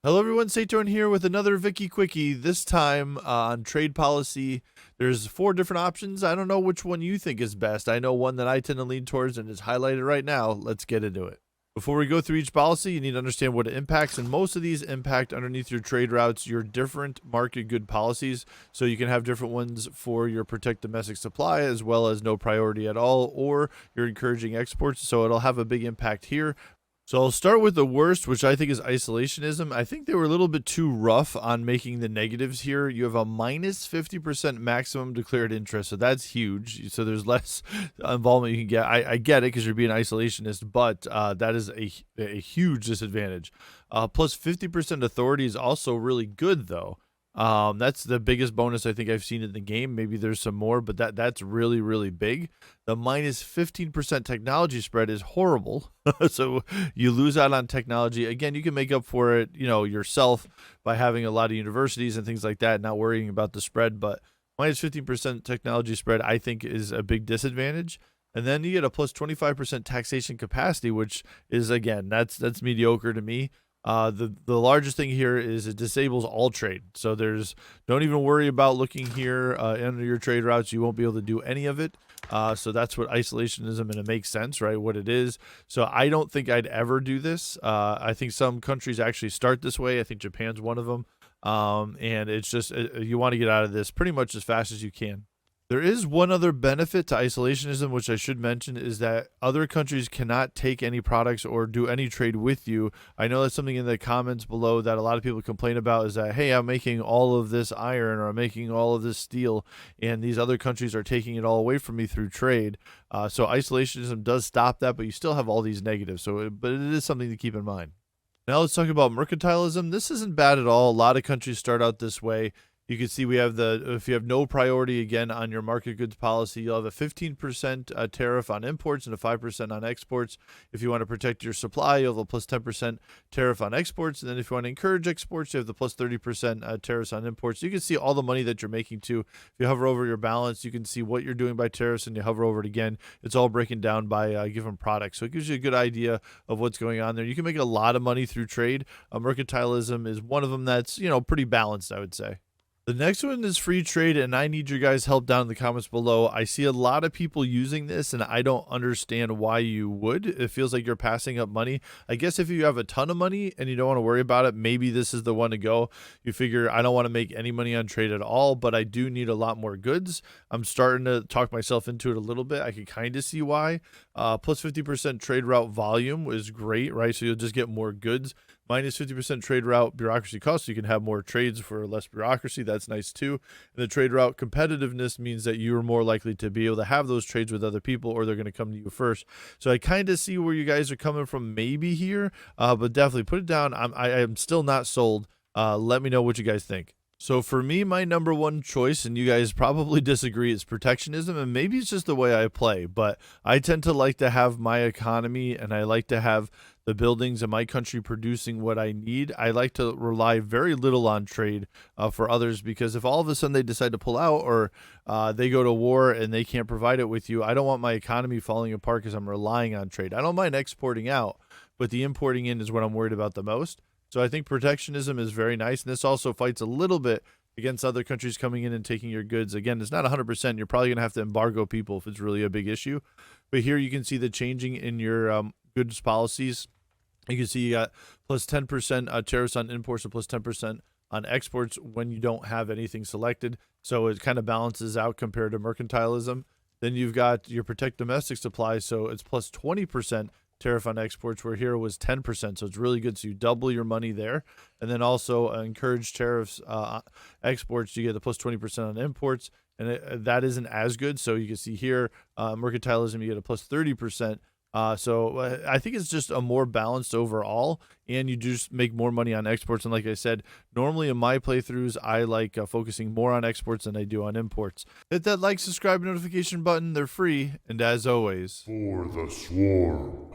Hello everyone, Saturn here with another Vicky Quickie. This time on trade policy, there's four different options. I don't know which one you think is best. I know one that I tend to lean towards and is highlighted right now. Let's get into it. Before we go through each policy, you need to understand what it impacts, and most of these impact underneath your trade routes, your different market good policies. So you can have different ones for your protect domestic supply as well as no priority at all, or you're encouraging exports. So it'll have a big impact here. So I'll start with the worst, which I think is isolationism. I think they were a little bit too rough on making the negatives here. You have a minus 50% maximum declared interest, so that's huge. So there's less involvement you can get. I get it because you're being isolationist, but that is a huge disadvantage. Plus 50% authority is also really good, though. That's the biggest bonus I think I've seen in the game. Maybe there's some more, but that's really, really big. The minus 15% technology spread is horrible. So you lose out on technology. Again, you can make up for it, yourself by having a lot of universities and things like that, not worrying about the spread. But minus 15% technology spread, I think, is a big disadvantage. And then you get a plus 25% taxation capacity, which is, again, that's mediocre to me. The largest thing here is it disables all trade. So don't even worry about looking here under your trade routes. You won't be able to do any of it. So that's what isolationism, and it makes sense, right? What it is. So I don't think I'd ever do this. I think some countries actually start this way. I think Japan's one of them. And it's just you want to get out of this pretty much as fast as you can. There is one other benefit to isolationism, which I should mention, is that other countries cannot take any products or do any trade with you. I know that's something in the comments below that a lot of people complain about is that, hey, I'm making all of this iron or I'm making all of this steel, and these other countries are taking it all away from me through trade. So isolationism does stop that, but you still have all these negatives. But it is something to keep in mind. Now let's talk about mercantilism. This isn't bad at all. A lot of countries start out this way. You can see we have if you have no priority again on your market goods policy, you'll have a 15% tariff on imports and a 5% on exports. If you want to protect your supply, you'll have a plus 10% tariff on exports. And then if you want to encourage exports, you have the plus 30% tariffs on imports. So you can see all the money that you're making too. If you hover over your balance, you can see what you're doing by tariffs, and you hover over it again. It's all breaking down by given products. So it gives you a good idea of what's going on there. You can make a lot of money through trade. Mercantilism is one of them that's, pretty balanced, I would say. The next one is free trade, and I need your guys' help down in the comments below. I see a lot of people using this, and I don't understand why you would. It feels like you're passing up money. I guess if you have a ton of money and you don't want to worry about it, maybe this is the one to go. You figure, I don't want to make any money on trade at all, but I do need a lot more goods. I'm starting to talk myself into it a little bit. I can kind of see why. Plus 50% trade route volume is great, right? So you'll just get more goods. Minus 50% trade route bureaucracy costs. So you can have more trades for less bureaucracy. That's nice too. And the trade route competitiveness means that you're more likely to be able to have those trades with other people, or they're going to come to you first. So I kind of see where you guys are coming from maybe here, but definitely put it down. I am still not sold. Let me know what you guys think. So for me, my number one choice, and you guys probably disagree, is protectionism, and maybe it's just the way I play, but I tend to like to have my economy, and I like to have the buildings in my country producing what I need. I like to rely very little on trade for others, because if all of a sudden they decide to pull out, or they go to war and they can't provide it with you, I don't want my economy falling apart because I'm relying on trade. I don't mind exporting out, but the importing in is what I'm worried about the most. So I think protectionism is very nice, and this also fights a little bit against other countries coming in and taking your goods. Again, it's not 100%. You're probably going to have to embargo people if it's really a big issue. But here you can see the changing in your goods policies. You can see you got plus 10% tariffs on imports and plus 10% on exports when you don't have anything selected. So it kind of balances out compared to mercantilism. Then you've got your protect domestic supply. So it's plus 20% tariff on exports, where here it was 10%. So it's really good. So you double your money there. And then also encourage tariffs exports. You get the plus 20% on imports. And that isn't as good. So you can see here, mercantilism, you get a plus 30%. So I think it's just a more balanced overall, and you just make more money on exports. And like I said, normally in my playthroughs, I like focusing more on exports than I do on imports. Hit that like, subscribe, notification button. They're free. And as always, For the swarm.